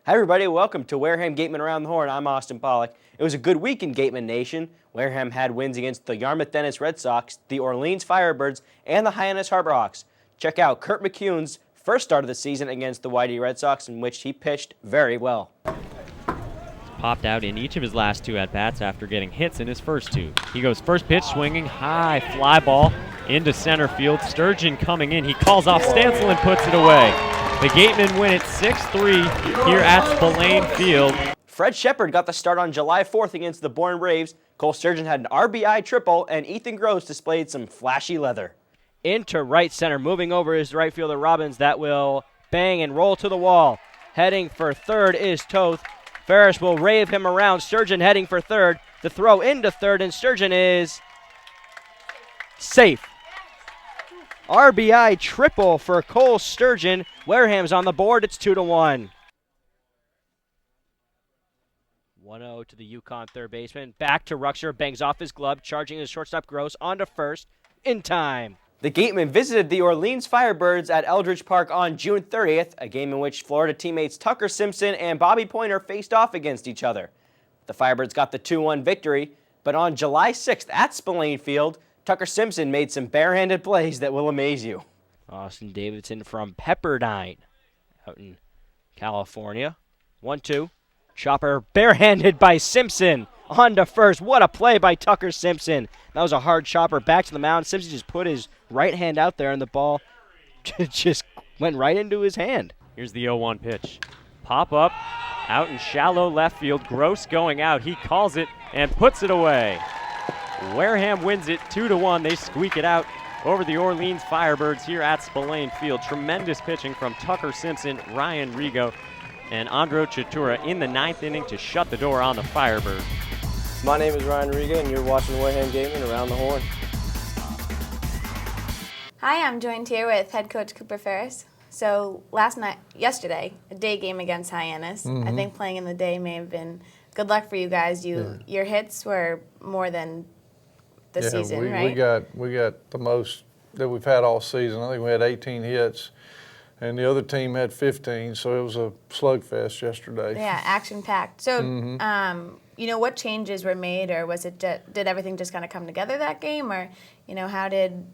Hi everybody, welcome to Wareham Gatemen Around the Horn. I'm Austin Pollock. It was a good week in Gatemen Nation. Wareham had wins against the Yarmouth Dennis Red Sox, the Orleans Firebirds, and the Hyannis Harborhawks. Check out Kurt McCune's first start of the season against the YD Red Sox, in which he pitched very well. Popped out in each of his last two at-bats after getting hits in his first two. He goes first pitch swinging, high fly ball into center field. Sturgeon coming in. He calls off Stansel and puts it away. The Gatemen win it 6-3 here at Spillane Field. Fred Shepard got the start on July 4th against the Bourne Braves. Cole Sturgeon had an RBI triple, and Ethan Gross displayed some flashy leather. Into right center, moving over is right fielder Robbins. That will bang and roll to the wall. Heading for third is Toth. Ferris will rave him around. Sturgeon heading for third. The throw into third, and Sturgeon is safe. RBI triple for Cole Sturgeon. Wareham's on the board. It's 2-1. 1-0 to the Yukon third baseman. Back to Ruxer. Bangs off his glove. Charging his shortstop Gross onto first. In time. The Gatemen visited the Orleans Firebirds at Eldridge Park on June 30th, a game in which Florida teammates Tucker Simpson and Bobby Pointer faced off against each other. The Firebirds got the 2-1 victory, but on July 6th at Spillane Field, Tucker Simpson made some barehanded plays that will amaze you. Austin Davidson from Pepperdine out in California. 1-2. Chopper barehanded by Simpson. On to first. What a play by Tucker Simpson. That was a hard chopper back to the mound. Simpson just put his right hand out there, and the ball just went right into his hand. Here's the 0-1 pitch. Pop up, out in shallow left field. Gross going out. He calls it and puts it away. Wareham wins it 2-1. They squeak it out over the Orleans Firebirds here at Spillane Field. Tremendous pitching from Tucker Simpson, Ryan Rigo, and Andro Chatura in the ninth inning to shut the door on the Firebirds. My name is Ryan Riga, and you're watching Wareham Gatemen Around the Horn. Hi, I'm joined here with head coach Cooper Ferris. So yesterday, a day game against Hyannis. I think playing in the day may have been good luck for you guys. Your hits were more than the season, right? We got the most that we've had all season. I think we had 18 hits, and the other team had 15, so it was a slugfest yesterday. Yeah, action-packed. So, what changes were made, or was it did everything just kind of come together that game, or how did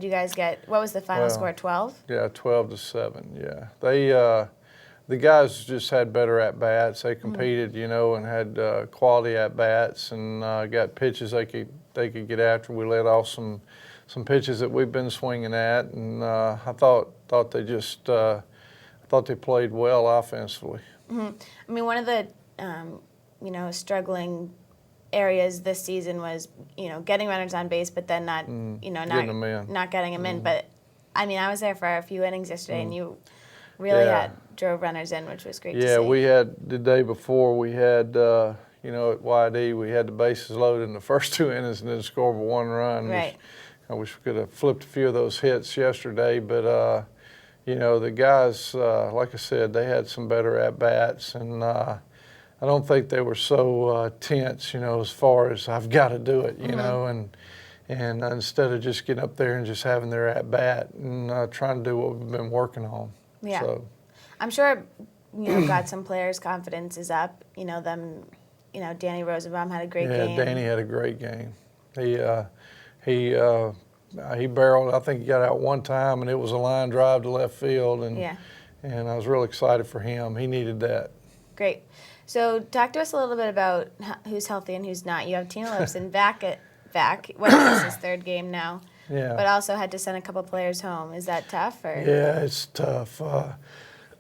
you guys get? What was the final score? 12? Yeah, 12-7. Yeah, the guys just had better at bats. They competed, and had quality at bats, and got pitches they could get after. We let off some pitches that we've been swinging at, and I thought they played well offensively. I mean, one of the struggling areas this season was getting runners on base, but then not getting them in. But I mean, I was there for a few innings yesterday, and you really drove runners in, which was great to see. Yeah, we had the day before we had at YD we had the bases loaded in the first two innings and then scored one run. Right. I wish we could have flipped a few of those hits yesterday, but the guys, like I said, they had some better at bats, and I don't think they were so tense, as far as I've got to do it, and instead of just getting up there and just having their at bat and trying to do what we've been working on. Yeah, so. I'm sure got some players' confidence is up. Danny Rosenbaum had a great game. Yeah, Danny had a great game. He barreled. I think he got out one time, and it was a line drive to left field, and I was real excited for him. He needed that. Great. So talk to us a little bit about who's healthy and who's not. You have Tina Lipson back. What is his third game now? Yeah. But also had to send a couple players home. Is that tough? Or? Yeah, it's tough.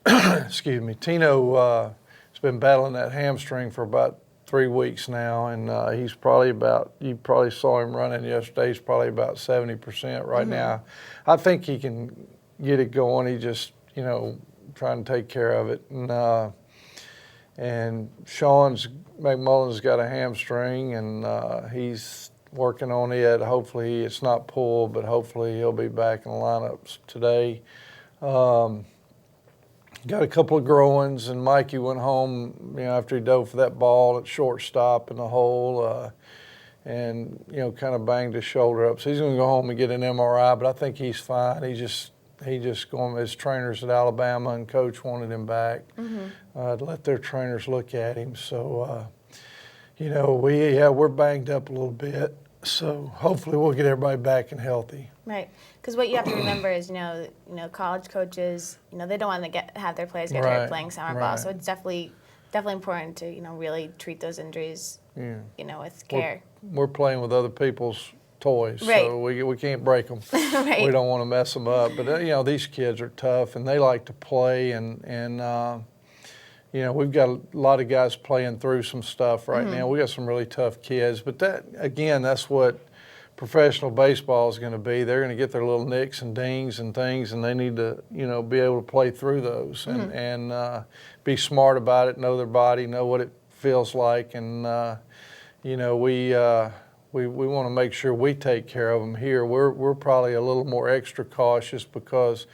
Excuse me. Tino has been battling that hamstring for about 3 weeks now, and he's probably you probably saw him running yesterday. He's probably about 70% right now. I think he can get it going. He just, trying to take care of it. And Sean McMullen's got a hamstring, and he's working on it. Hopefully it's not pulled, but hopefully he'll be back in the lineups today. Got a couple of groins, and Mikey went home, after he dove for that ball at shortstop in the hole, and kind of banged his shoulder up. So he's going to go home and get an MRI, but I think he's fine. He just he just going. His trainers at Alabama and coach wanted him back to let their trainers look at him. So, you know, we're banged up a little bit. So hopefully we'll get everybody back and healthy. Right, because what you have to remember is, you know, college coaches, you know, they don't want to have their players get hurt playing summer ball. So it's definitely important to, you know, really treat those injuries, you know, with care. We're playing with other people's toys, so we can't break them. We don't want to mess them up. But you know, these kids are tough and they like to play, and you know, we've got a lot of guys playing through some stuff right now. We got some really tough kids, but that, again, that's what professional baseball is going to be. They're going to get their little nicks and dings and things, and they need to, you know, be able to play through those and be smart about it, know their body, know what it feels like, and you know, we want to make sure we take care of them here. We're probably a little more extra cautious because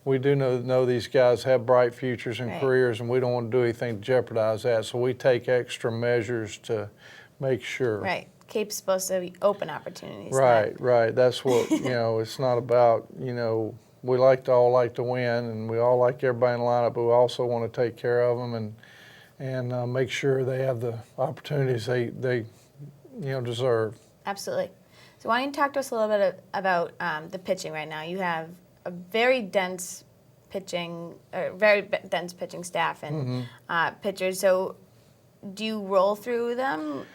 we do know these guys have bright futures and careers, and we don't want to do anything to jeopardize that. So we take extra measures to make sure. Right. Cape's supposed to be open opportunities. Right. That's what, you know, it's not about, you know, we all like to win, and we all like everybody in the lineup, but we also want to take care of them and make sure they have the opportunities they you know, deserve. Absolutely. So why don't you talk to us a little bit about the pitching right now? You have a very dense pitching staff and pitchers. So do you roll through them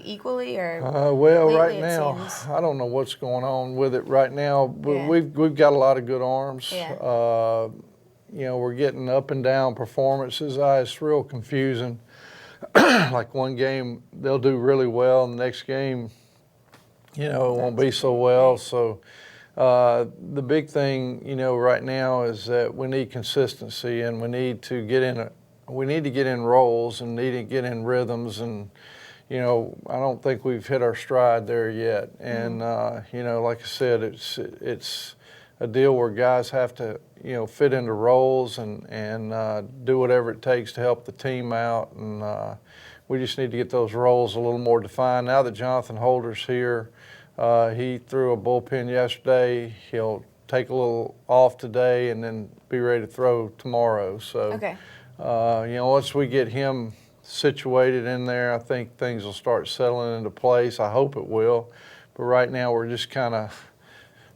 equally, or? Well, right now, I don't know what's going on with it right now. We've got a lot of good arms. You know, we're getting up and down performances. It's real confusing. Like one game, they'll do really well, and the next game, you know, it won't be so well. So the big thing, you know, right now is that we need consistency, and we need to get in roles and need to get in rhythms, and you know, I don't think we've hit our stride there yet. And you know, like I said, it's a deal where guys have to, you know, fit into roles and do whatever it takes to help the team out, and we just need to get those roles a little more defined. Now that Jonathan Holder's here, he threw a bullpen yesterday. He'll take a little off today and then be ready to throw tomorrow. So, you know, once we get him situated in there, I think things will start settling into place. I hope it will. But right now we're just kind of,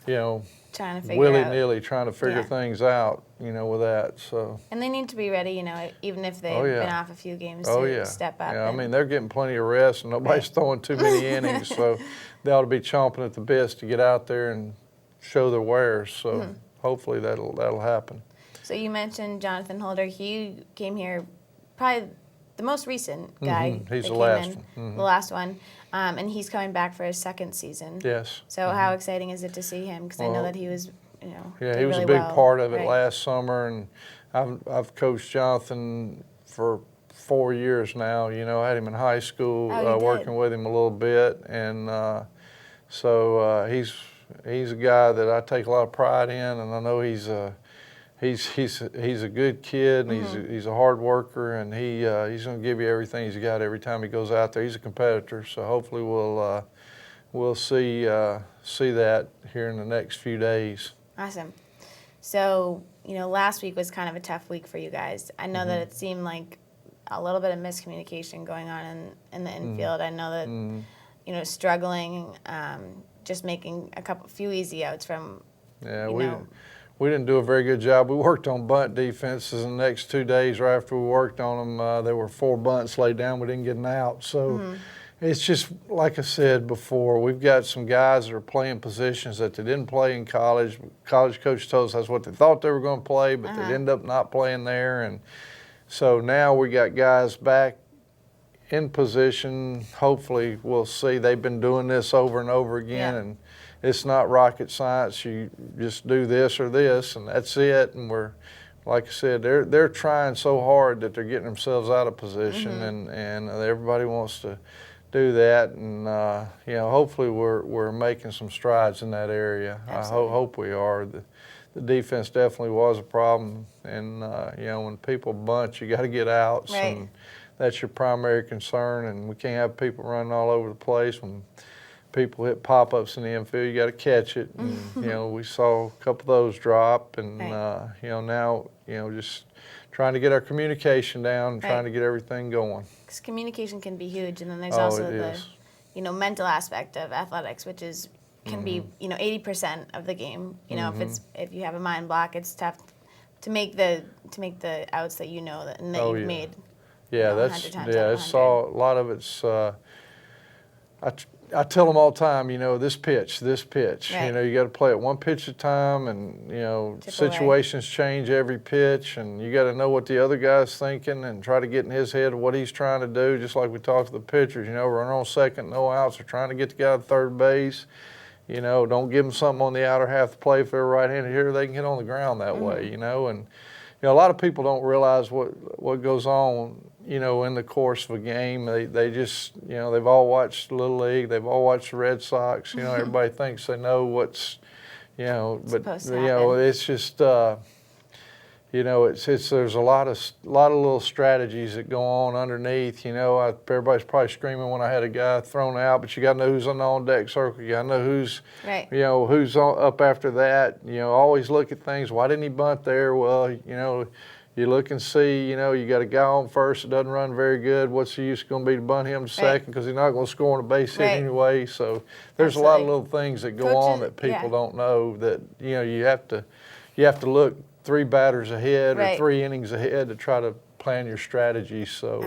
you know, willy-nilly trying to figure things out, you know, with that. So. And they need to be ready, you know, even if they've been off a few games to step up. Yeah, I mean, they're getting plenty of rest, and nobody's throwing too many innings, so they ought to be chomping at the bits to get out there and show their wares. So hopefully that'll happen. So you mentioned Jonathan Holder. He came here, probably the most recent guy. He's the last one. The last one. And he's coming back for his second season. Yes. So how exciting is it to see him? Because I know that he was, you know, he was really a big part of it last summer, and I've coached Jonathan for 4 years now. You know, I had him in high school, working with him a little bit, and so he's a guy that I take a lot of pride in, and I know he's a good kid, and he's a hard worker, and he's going to give you everything he's got every time he goes out there. He's a competitor, so hopefully we'll see that here in the next few days. Awesome. So, you know, last week was kind of a tough week for you guys. I know that it seemed like a little bit of miscommunication going on in the infield. I know that you know, struggling, just making a few easy outs from. We didn't do a very good job. We worked on bunt defenses, and the next 2 days right after we worked on them, there were 4 bunts laid down. We didn't get an out. So it's just, like I said before, we've got some guys that are playing positions that they didn't play in college. College coach told us that's what they thought they were going to play, but they ended up not playing there. And so now we got guys back in position. Hopefully we'll see. They've been doing this over and over again, and it's not rocket science. You just do this or this, and that's it. And we're, like I said, they're trying so hard that they're getting themselves out of position, and everybody wants to do that. And you know, hopefully we're making some strides in that area. Absolutely. I hope we are. The defense definitely was a problem, and you know, when people bunt, you got to get outs, and that's your primary concern. And we can't have people running all over the place. people hit pop-ups in the infield, you got to catch it. And, you know, we saw a couple of those drop, and you know, now, you know, just trying to get our communication down, and trying to get everything going. Because communication can be huge, and then there's also the, you know, mental aspect of athletics, which is can be, you know, 80% of the game. You know, if you have a mind block, it's tough to make the outs that you know that and that you've made. Yeah, you know, that's it's all, a lot of it's. I tell them all the time, you know, this pitch. You know, you got to play it one pitch at a time, and you know, situations change every pitch, and you got to know what the other guy's thinking and try to get in his head what he's trying to do. Just like we talked to the pitchers, you know, runner on second, no outs, or trying to get the guy to third base. You know, don't give them something on the outer half of the play if they're right-handed here. They can hit on the ground that way. You know, and you know, a lot of people don't realize what goes on, you know, in the course of a game. They just, you know, they've all watched Little League, they've all watched the Red Sox. You know, everybody thinks they know what's, you know, but you know, it's just, you know, it's there's a lot of little strategies that go on underneath. You know, everybody's probably screaming when I had a guy thrown out, but you got to know who's on the on-deck circle. You got to know who's, you know, who's up after that. You know, always look at things. Why didn't he bunt there? Well, you know, you look and see, you know, you got a guy on first that doesn't run very good. What's the use going to be to bunt him to second, because he's not going to score on a base hit anyway. So there's a lot of little things that go on that people don't know, that, you know, you have to look 3 batters ahead or 3 innings ahead to try to plan your strategy. So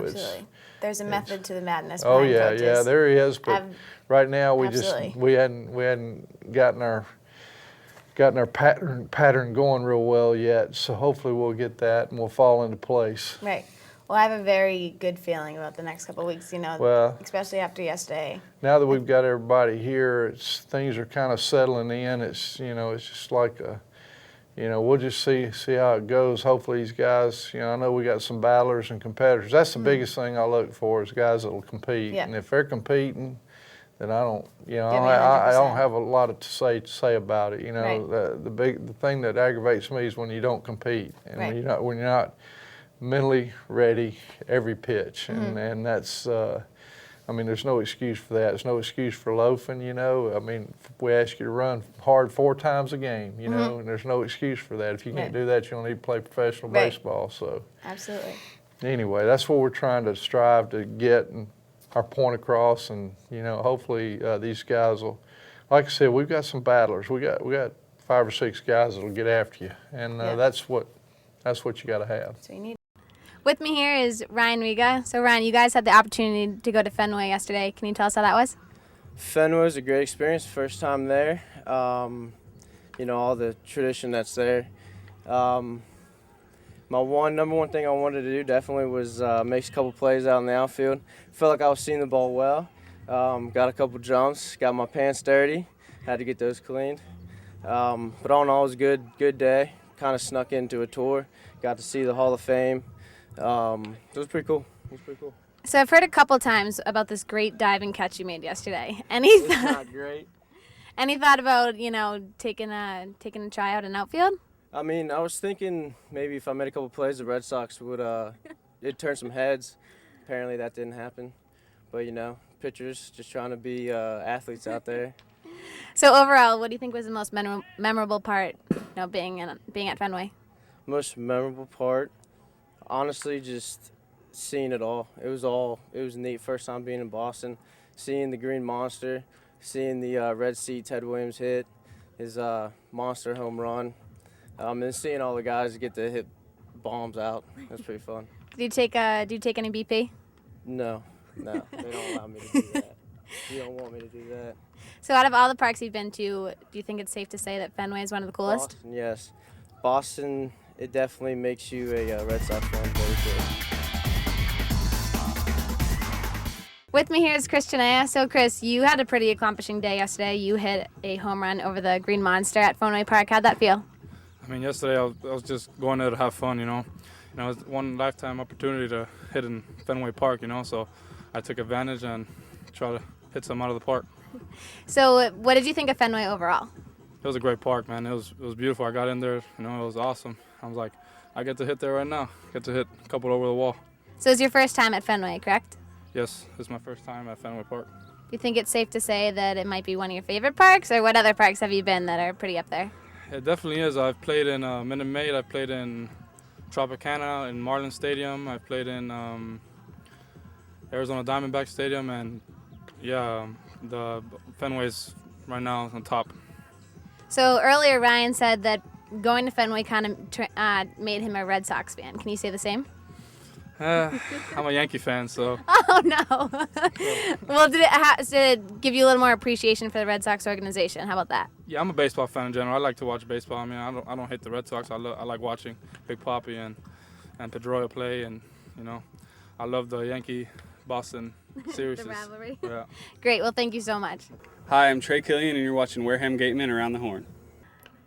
there's a method to the madness. Oh yeah, yeah, there is. But right now we hadn't gotten our pattern going real well yet. So hopefully we'll get that and we'll fall into place. Right. Well, I have a very good feeling about the next couple of weeks. You know, especially after yesterday. Now that we've got everybody here, things are kind of settling in. It's, you know, it's just like a, you know, we'll just see how it goes. Hopefully these guys, you know, I know we got some battlers and competitors. That's the biggest thing I look for, is guys that will compete. And if they're competing, then I don't, you know, I don't have a lot to say about it. You know, the thing that aggravates me is when you don't compete, and when you're not mentally ready every pitch, and that's. I mean, there's no excuse for that. There's no excuse for loafing, you know. I mean, we ask you to run hard 4 times a game, you know, and there's no excuse for that. If you can't do that, you don't need to play professional baseball. So, absolutely. Anyway, that's what we're trying to strive to get and our point across, and you know, hopefully these guys will. Like I said, we've got some battlers. We got 5 or 6 guys that'll get after you, and that's what you got to have. So you need. With me here is Ryan Riga. So Ryan, you guys had the opportunity to go to Fenway yesterday. Can you tell us how that was? Fenway was a great experience. First time there. You know, all the tradition that's there. My number one thing I wanted to do definitely was make a couple plays out in the outfield. Felt like I was seeing the ball well. Got a couple jumps. Got my pants dirty. Had to get those cleaned. But all in all, it was a good day. Kind of snuck into a tour. Got to see the Hall of Fame. It was pretty cool. So I've heard a couple times about this great diving catch you made yesterday. It's not great. Any thought about, you know, taking a tryout in outfield? I mean, I was thinking maybe if I made a couple plays, the Red Sox would it'd turn some heads. Apparently that didn't happen. But you know, pitchers just trying to be athletes out there. So overall, what do you think was the most memorable part, you know, being at Fenway? Most memorable part. Honestly, just seeing it all. It was neat. First time being in Boston, seeing the Green Monster, seeing the red seat Ted Williams hit, his monster home run, and seeing all the guys get to hit bombs out. It was pretty fun. Do you take any BP? No, they don't allow me to do that. You don't want me to do that. So out of all the parks you've been to, do you think it's safe to say that Fenway is one of the coolest? Boston, yes. Boston. It definitely makes you a Red Sox fan very good. With me here is Chris Chenea. So Chris, you had a pretty accomplishing day yesterday. You hit a home run over the Green Monster at Fenway Park. How'd that feel? I mean, yesterday I was just going there to have fun, you know. It's one lifetime opportunity to hit in Fenway Park, you know. So I took advantage and tried to hit some out of the park. So what did you think of Fenway overall? It was a great park, man. It was beautiful. I got in there, you know, it was awesome. I was like, I get to hit there right now. Get to hit a couple over the wall. So it's your first time at Fenway, correct? Yes, it's my first time at Fenway Park. you think it's safe to say that it might be one of your favorite parks, or what other parks have you been that are pretty up there? It definitely is. I've played in Minute Maid. I've played in Tropicana, in Marlin Stadium. I've played in Arizona Diamondback Stadium, and yeah, the Fenway's right now on top. So earlier Ryan said that going to Fenway kind of made him a Red Sox fan. Can you say the same? I'm a Yankee fan, so. Oh, no. Well, did it give you a little more appreciation for the Red Sox organization? How about that? Yeah, I'm a baseball fan in general. I like to watch baseball. I mean, I don't hate the Red Sox. I like watching Big Papi and Pedroia play, and I love the Yankee-Boston series. The rivalry. Yeah. Great. Well, thank you so much. Hi, I'm Trey Killian, and you're watching Wareham Gatemen Around the Horn.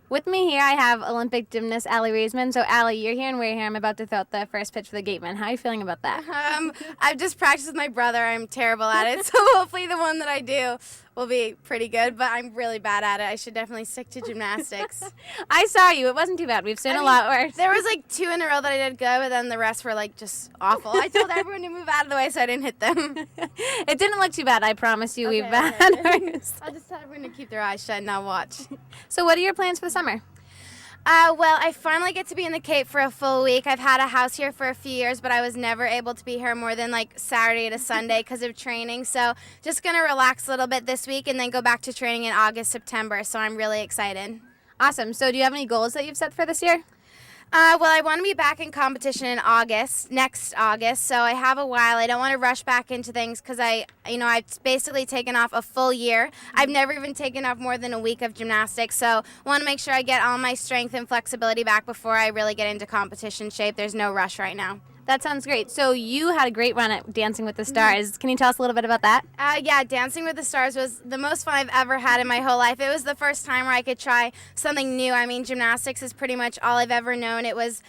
With me here, I have Olympic gymnast Allie Raisman. So, Allie, you're here in Wareham, about to throw out the first pitch for the Gatemen. How are you feeling about that? I've just practiced with my brother. I'm terrible at it, so hopefully the one that I do will be pretty good, but I'm really bad at it. I should definitely stick to gymnastics. I saw you. It wasn't too bad. We've seen a lot worse. There was like 2 in a row that I did good, but then the rest were like just awful. I told everyone to move out of the way so I didn't hit them. It didn't look too bad. I promise you. Okay, We've had okay. worse. I'll just tell everyone to keep their eyes shut and not watch. So, what are your plans for the summer? Well, I finally get to be in the Cape for a full week. I've had a house here for a few years, but I was never able to be here more than like Saturday to Sunday because of training. So just going to relax a little bit this week and then go back to training in August, September. So I'm really excited. Awesome. So do you have any goals that you've set for this year? Well, I want to be back in competition in next August, so I have a while. I don't want to rush back into things because I've basically taken off a full year. I've never even taken off more than a week of gymnastics, so I want to make sure I get all my strength and flexibility back before I really get into competition shape. There's no rush right now. That sounds great. So you had a great run at Dancing with the Stars. Can you tell us a little bit about that? Yeah, Dancing with the Stars was the most fun I've ever had in my whole life. It was the first time where I could try something new. I mean, gymnastics is pretty much all I've ever known. It was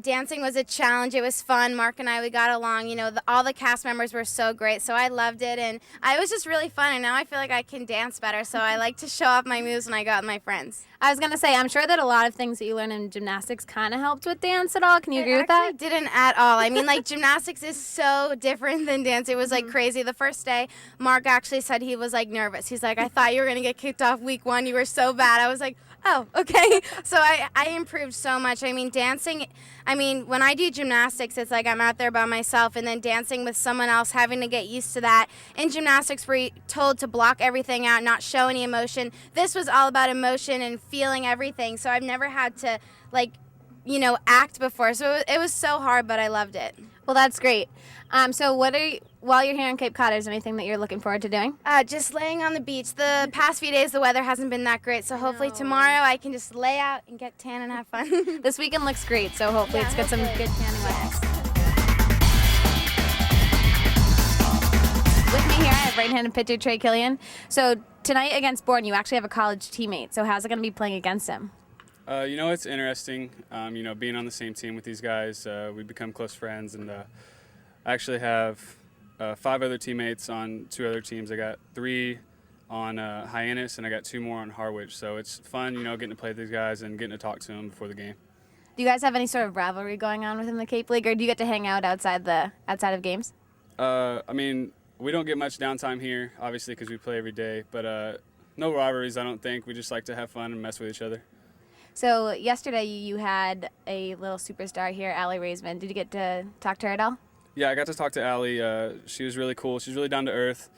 dancing was a challenge. It was fun. Mark and I, we got along. All the cast members were so great, so I loved it, and it was just really fun. And now I feel like I can dance better, so I like to show off my moves when I go out with my friends. I was going to say, I'm sure that a lot of things that you learn in gymnastics kind of helped with dance at all. Can you agree with that? It didn't at all. I mean, like, gymnastics is so different than dance. It was, like, crazy. The first day, Mark actually said he was, like, nervous. He's like, I thought you were going to get kicked off week 1. You were so bad. I was like, oh, okay. So I improved so much. I mean, dancing, when I do gymnastics, it's like I'm out there by myself, and then dancing with someone else, having to get used to that. In gymnastics, we're told to block everything out, not show any emotion. This was all about emotion and feeling everything, so I've never had to, act before. So it was so hard, but I loved it. Well, that's great. So while you're here in Cape Cod, is there anything that you're looking forward to doing? Just laying on the beach. The past few days, the weather hasn't been that great, so hopefully tomorrow I can just lay out and get tan and have fun. This weekend looks great, so hopefully it's got some good tanning weather. With me here, I have right-handed pitcher Trey Killian. So tonight against Bourne, you actually have a college teammate. So how's it going to be playing against him? It's interesting. Being on the same team with these guys, we become close friends, and I actually have 5 other teammates on 2 other teams. I got 3 on Hyannis, and I got 2 more on Harwich. So it's fun, getting to play with these guys and getting to talk to them before the game. Do you guys have any sort of rivalry going on within the Cape League, or do you get to hang out outside of games? We don't get much downtime here, obviously, because we play every day. But no rivalries, I don't think. We just like to have fun and mess with each other. So yesterday you had a little superstar here, Allie Raisman. Did you get to talk to her at all? Yeah, I got to talk to Allie. She was really cool. She's really down to earth.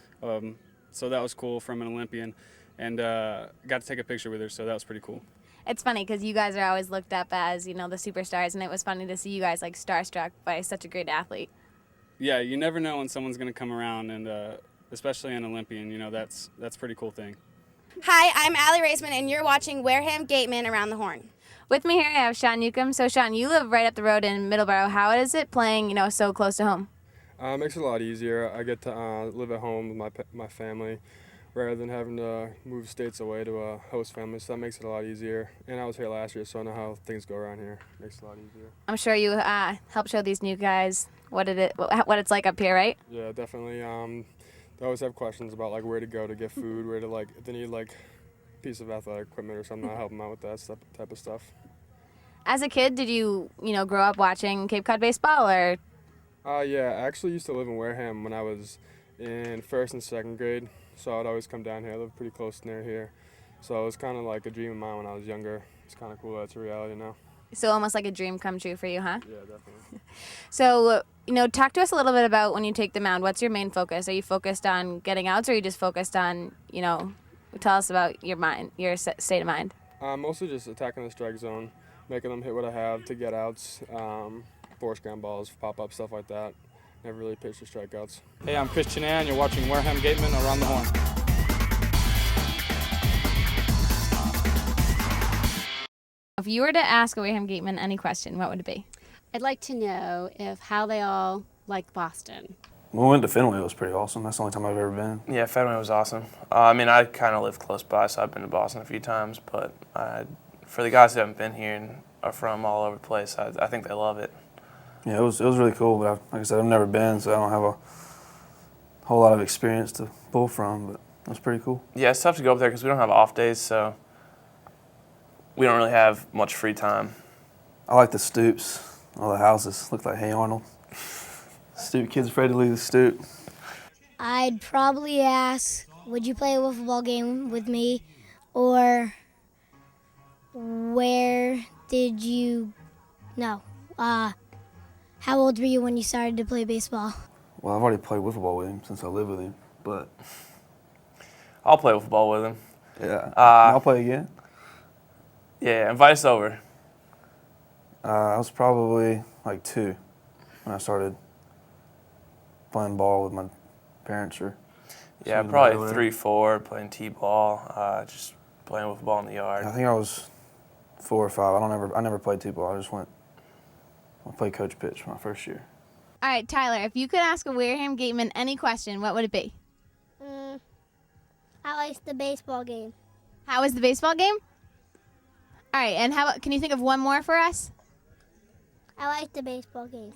So that was cool from an Olympian. And got to take a picture with her, so that was pretty cool. It's funny because you guys are always looked up as, the superstars, and it was funny to see you guys starstruck by such a great athlete. Yeah, you never know when someone's going to come around, and especially an Olympian, that's a pretty cool thing. Hi, I'm Allie Raisman, and you're watching Wareham Gatemen Around the Horn. With me here, I have Sean Newcomb. So, Sean, you live right up the road in Middleborough. How is it playing, so close to home? It makes it a lot easier. I get to live at home with my family rather than having to move states away to a host family, so that makes it a lot easier. And I was here last year, so I know how things go around here. It makes it a lot easier. I'm sure you helped show these new guys what it's like up here, right? Yeah, definitely. They always have questions about where to go to get food, where to if they need a piece of athletic equipment or something. I help them out with that type of stuff. As a kid, did you grow up watching Cape Cod baseball, or? Yeah, I actually used to live in Wareham when I was in 1st and 2nd grade. so I'd always come down here. I live pretty close near here, so it was kind of like a dream of mine when I was younger. It's kind of cool that it's a reality now. So almost like a dream come true for you, huh? Yeah, definitely. So, talk to us a litlittle bit about when you take the mound. What's your main focus? Are you focused on getting outs, or are you just focused on, tell us about your mind, your state of mind? Mostly just attacking the strike zone, making them hit what I have to get outs, force ground balls, pop up, stuff like that. Never really pitched for strikeouts. Hey, I'm Christian Ann. You're watching Wareham Gatemen Around the Horn. If you were to ask a Wareham Gateman any question, what would it be? I'd like to know how they all like Boston. When we went to Fenway, it was pretty awesome. That's the only time I've ever been. Yeah, Fenway was awesome. I kind of live close by, so I've been to Boston a few times. But for the guys who haven't been here and are from all over the place, I think they love it. Yeah, it was really cool. But like I said, I've never been, so I don't have a whole lot of experience to pull from. But it was pretty cool. Yeah, it's tough to go up there because we don't have off days, so we don't really have much free time. I like the stoops. All the houses look like Hey Arnold. Stoop kids afraid to leave the stoop. I'd probably ask, would you play a wiffle ball game with me? Or how old were you when you started to play baseball? Well, I've already played wiffle ball with him since I live with him, but I'll play wiffle ball with him. yeah, I'll play again. Yeah, invite us over. I was probably like 2 when I started playing ball with my parents. Yeah, probably 3, 4, playing t-ball, just playing wiffle ball in the yard. I think I was 4 or 5. I never played t-ball. I played coach pitch my first year. All right, Tyler, if you could ask a Wareham Gateman any question, what would it be? I like the baseball game. How was the baseball game? All right, and can you think of one more for us? I like the baseball game.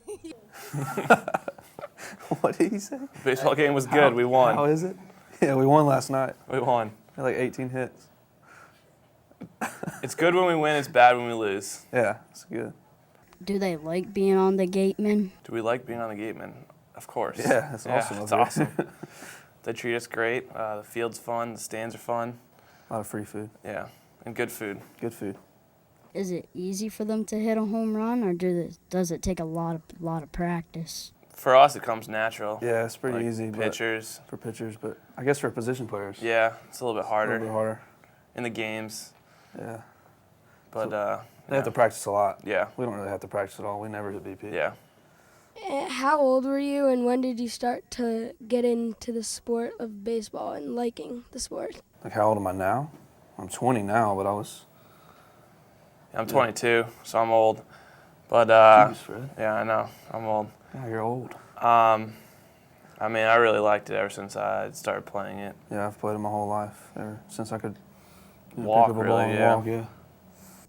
What did he say? The baseball game was good. We won. How is it? Yeah, we won last night. We won. We had like 18 hits. It's good when we win. It's bad when we lose. Yeah, it's good. Do they like being on the Gatemen? Do we like being on the Gatemen? Of course. Yeah, it's awesome. It's awesome. They treat us great. The field's fun. The stands are fun. A lot of free food. Yeah, and good food. Good food. Is it easy for them to hit a home run, or does it take a lot of practice? For us, it comes natural. Yeah, it's pretty like easy. Pitchers. For pitchers, but I guess for position players. Yeah, it's a little bit harder. A little bit harder. In the games. Yeah. But they have to practice a lot. Yeah. We don't really have to practice at all. We never hit BP. Yeah. How old were you, and when did you start to get into the sport of baseball and liking the sport? Like, how old am I now? I'm 20 now, but I was... I'm 22, so I'm old. But, Jeez, Fred. yeah, I know. I'm old. Yeah, you're old. I really liked it ever since I started playing it. Yeah, I've played it my whole life, ever since I could walk, pick up a really, ball and yeah. walk, yeah.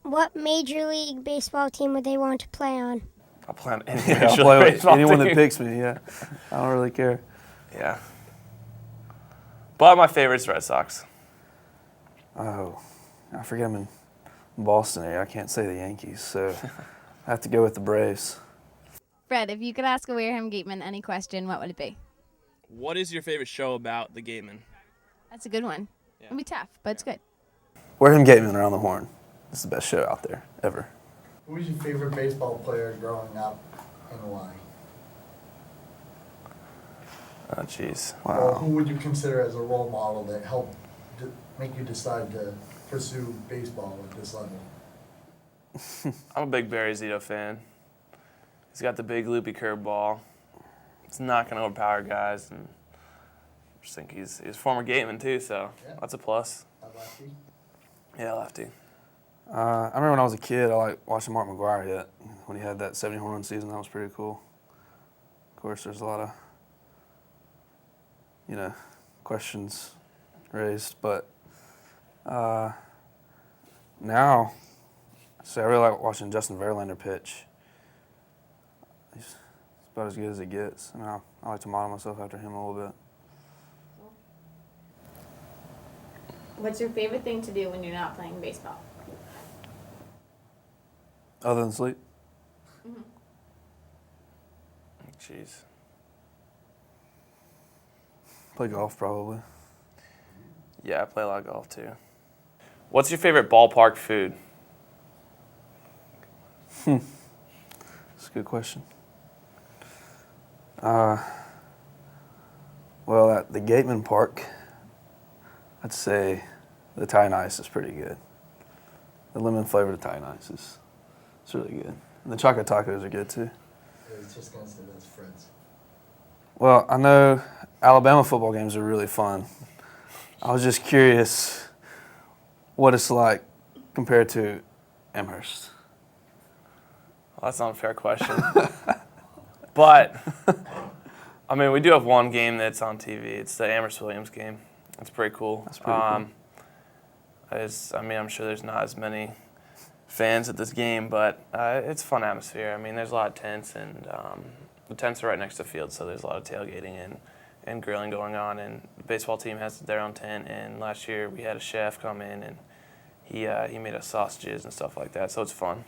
What Major League Baseball team would they want to play on? I'll play on any Yeah, I'll play with anyone that picks me, yeah. I don't really care. Yeah. But my favorite's Red Sox. Oh, I forget I'm in Boston area. I can't say the Yankees, so I have to go with the Braves. Fred, if you could ask a Wareham Gateman any question, what would it be? What is your favorite show about the Gatemen? That's a good one. Yeah. It'll be tough, but it's good. Wareham Gatemen Around the Horn. It's the best show out there, ever. Who was your favorite baseball player growing up and why? Oh, jeez. Or Wow. who would you consider as a role model that helped make you decide to pursue baseball at this level? I'm a big Barry Zito fan. He's got the big loopy curveball. It's not going to overpower guys. And I just think he's a former Gateman, too, so that's a plus. Lefty? Yeah, lefty. I remember when I was a kid, I liked watching Mark McGwire hit. When he had that 70 home run season, that was pretty cool. Of course, there's a lot of, questions raised, but now, I really like watching Justin Verlander pitch. He's about as good as it gets, and I like to model myself after him a little bit. What's your favorite thing to do when you're not playing baseball? Other than sleep? Jeez. Play golf, probably. Yeah, I play a lot of golf too. What's your favorite ballpark food? That's a good question. Well, at the Gatemen Park, I'd say the Italian ice is pretty good. The lemon flavored Italian ice is it's really good. And the chocolate tacos are good too. I was just going to say that's Fred's. Well, I know Alabama football games are really fun. I was just curious what it's like compared to Amherst. Well, that's not a fair question. But, I mean, we do have one game that's on TV. It's the Amherst-Williams game. It's pretty cool. That's pretty cool. I'm sure there's not as many fans at this game, but it's a fun atmosphere. I mean, there's a lot of tents, and the tents are right next to the field, so there's a lot of tailgating and grilling going on. And the baseball team has their own tent, and last year we had a chef come in, and he made us sausages and stuff like that, so it's fun.